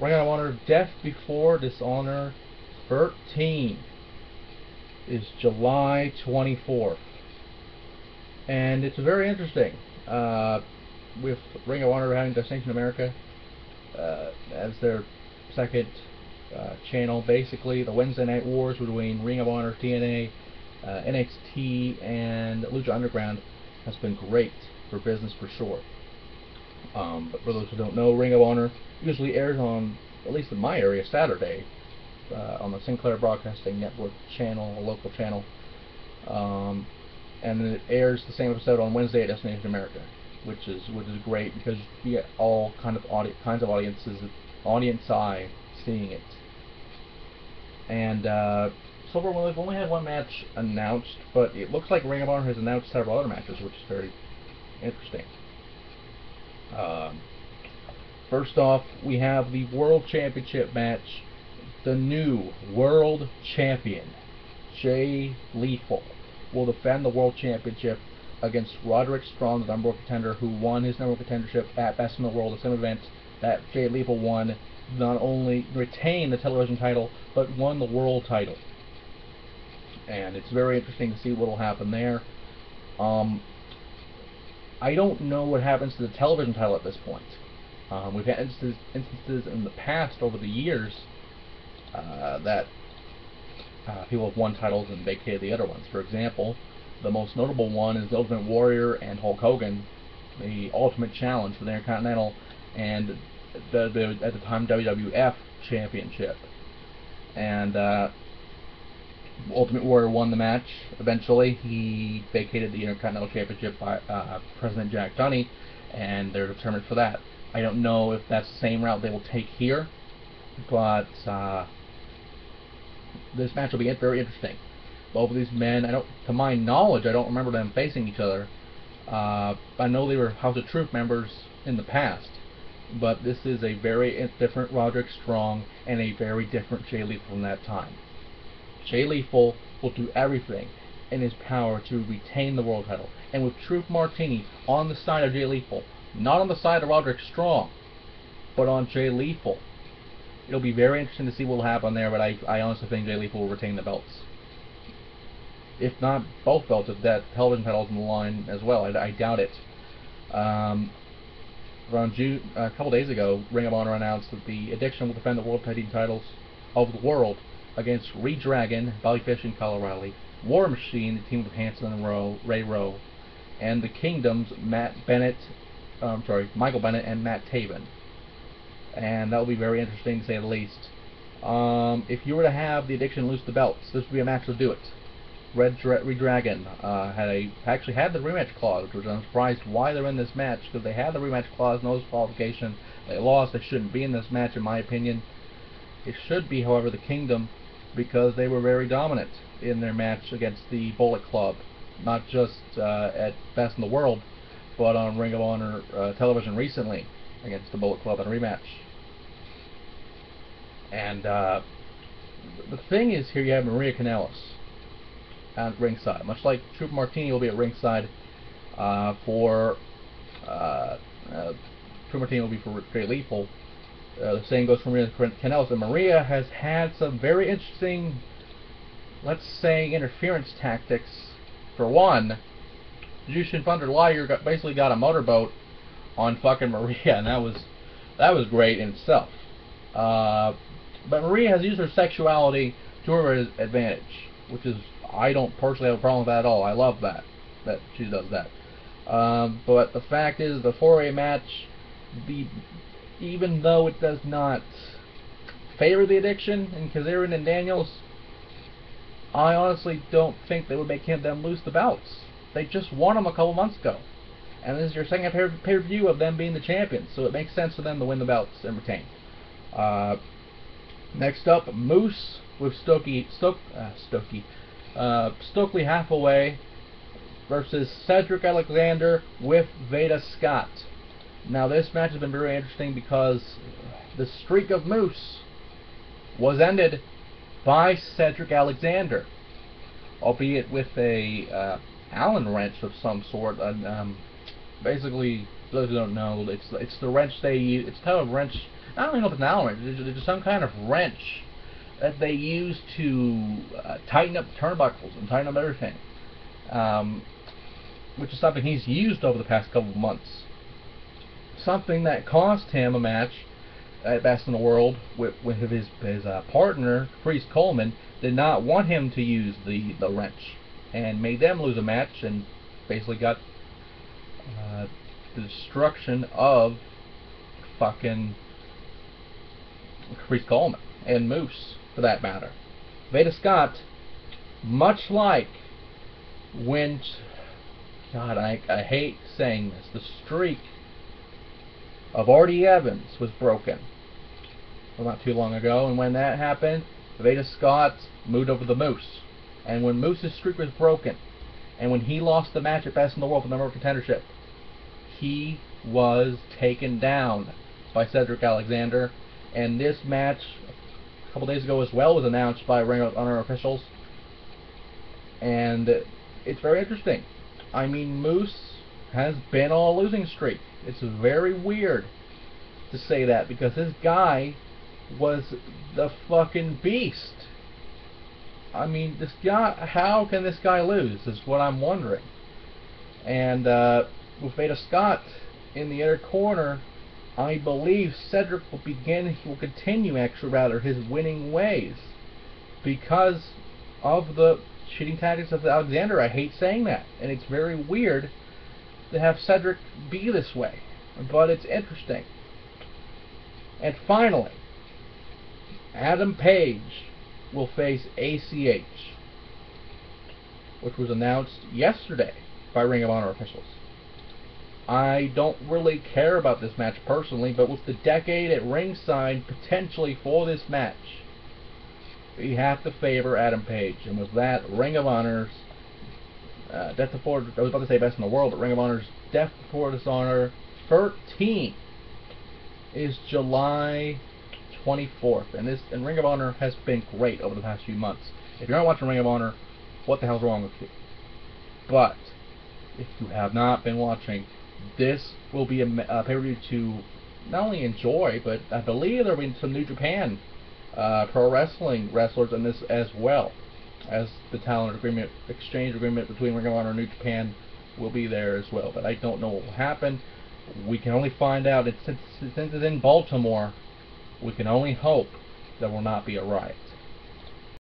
Ring of Honor Death Before Dishonor 13 is July 24th. And it's very interesting. With Ring of Honor having Destination America as their second channel, basically the Wednesday Night Wars between Ring of Honor, TNA, NXT, and Lucha Underground has been great for business for sure. But for those who don't know, Ring of Honor usually airs on, at least in my area, Saturday on the Sinclair Broadcasting Network channel, a local channel, and it airs the same episode on Wednesday at Destination America, which is great because you get all kinds of audiences, audience eye seeing it. And so far we've only had one match announced, but it looks like Ring of Honor has announced several other matches, which is very interesting. First off, we have the World Championship match. The new World Champion, Jay Lethal, will defend the World Championship against Roderick Strong, the number one contender, who won his number one contendership at Best in the World, the same event that Jay Lethal won. Not only retained the television title, but won the world title. And it's very interesting to see what will happen there. I don't know what happens to the television title at this point. We've had instances in the past, over the years, that people have won titles and vacated the other ones. For example, the most notable one is the Ultimate Warrior and Hulk Hogan, the Ultimate Challenge for the Intercontinental and the at the time WWF Championship. And Ultimate Warrior won the match. Eventually, he vacated the Intercontinental Championship by President Jack Tunney, and they're determined for that. I don't know if that's the same route they will take here, but this match will be very interesting. Both of these men, to my knowledge, I don't remember them facing each other. I know they were House of Truth members in the past, but this is a very different Roderick Strong and a very different Jay Lethal from that time. Jay Lethal will do everything in his power to retain the world title, and with Truth Martini on the side of Jay Lethal, not on the side of Roderick Strong, but on Jay Lethal, it'll be very interesting to see what will happen there. But I honestly think Jay Lethal will retain the belts, if not both belts, if that television title's on the line as well. I doubt it. Around June, a couple days ago, Ring of Honor announced that the Addiction will defend the World Tag Team titles of the world against Redragon, Bobby Fish, and Kyle O'Reilly, War Machine, the team with Hanson and Ray Rowe, and the Kingdom's Michael Bennett and Matt Taven. And that will be very interesting, to say the least. If you were to have the Addiction lose the belts, this would be a match to do it. Redragon actually had the rematch clause, which I'm surprised why they're in this match, because they had the rematch clause, no disqualification. They lost. They shouldn't be in this match, in my opinion. It should be, however, the Kingdom, because they were very dominant in their match against the Bullet Club, not just at Best in the World, but on Ring of Honor television recently against the Bullet Club in a rematch. And the thing is, here you have Maria Kanellis at ringside, much like Truth Martini will be at ringside for Truth Martini will be for Jay Lethal. The same goes for Maria Kanellis, and Maria has had some very interesting, let's say, interference tactics. For one, Jushin Thunder Liger basically got a motorboat on fucking Maria, and that was great in itself. But Maria has used her sexuality to her advantage, which is, I don't personally have a problem with that at all. I love that she does that. But the fact is, the 4-way match, even though it does not favor the Addiction and Kazarian and Daniels, I honestly don't think they would make them lose the belts. They just won them a couple months ago, and this is your second pay-per-view of them being the champions, so it makes sense for them to win the belts and retain. Next up, Moose with Stokely Hathaway versus Cedric Alexander with Veda Scott. Now, this match has been very interesting because the streak of Moose was ended by Cedric Alexander, albeit with a Allen wrench of some sort. Basically, for those who don't know, it's the wrench they use. It's kind of a wrench I don't even know if it's an Allen wrench. There's some kind of wrench that they use to tighten up the turnbuckles and tighten up everything, which is something he's used over the past couple of months. Something that cost him a match at Best in the World with his partner, Priest Coleman, did not want him to use the wrench, and made them lose a match, and basically got the destruction of fucking Priest Coleman and Moose, for that matter. Veda Scott, much like when, God, I hate saying this, the streak of Artie Evans was broken, well, not too long ago, and when that happened, Veda Scott moved over the Moose. And when Moose's streak was broken, and when he lost the match at Best in the World for the number one contendership, he was taken down by Cedric Alexander. And this match, a couple days ago as well, was announced by Ring of Honor officials. And it's very interesting. I mean, Moose has been on a losing streak. It's very weird to say that, because this guy was the fucking beast. I mean, this guy, how can this guy lose, is what I'm wondering. And with Veda Scott in the inner corner, I believe Cedric will continue his winning ways, because of the cheating tactics of Alexander. I hate saying that, and it's very weird to have Cedric be this way, but it's interesting. And finally, Adam Page will face ACH, which was announced yesterday by Ring of Honor officials. I don't really care about this match personally, but with the decade at ringside potentially for this match, we have to favor Adam Page. And with that, Ring of Honor's Death Before, I was about to say Best in the World, but Ring of Honor's Death Before Dishonor 13 is July 24th, and Ring of Honor has been great over the past few months. If you're not watching Ring of Honor, what the hell's wrong with you? But if you have not been watching, this will be a pay-per-view to not only enjoy, but I believe there will be some New Japan pro wrestling wrestlers in this as well, as the talent agreement, exchange agreement between Ring of Honor and New Japan will be there as well. But I don't know what will happen. We can only find out. Since it's in Baltimore, we can only hope there will not be a riot.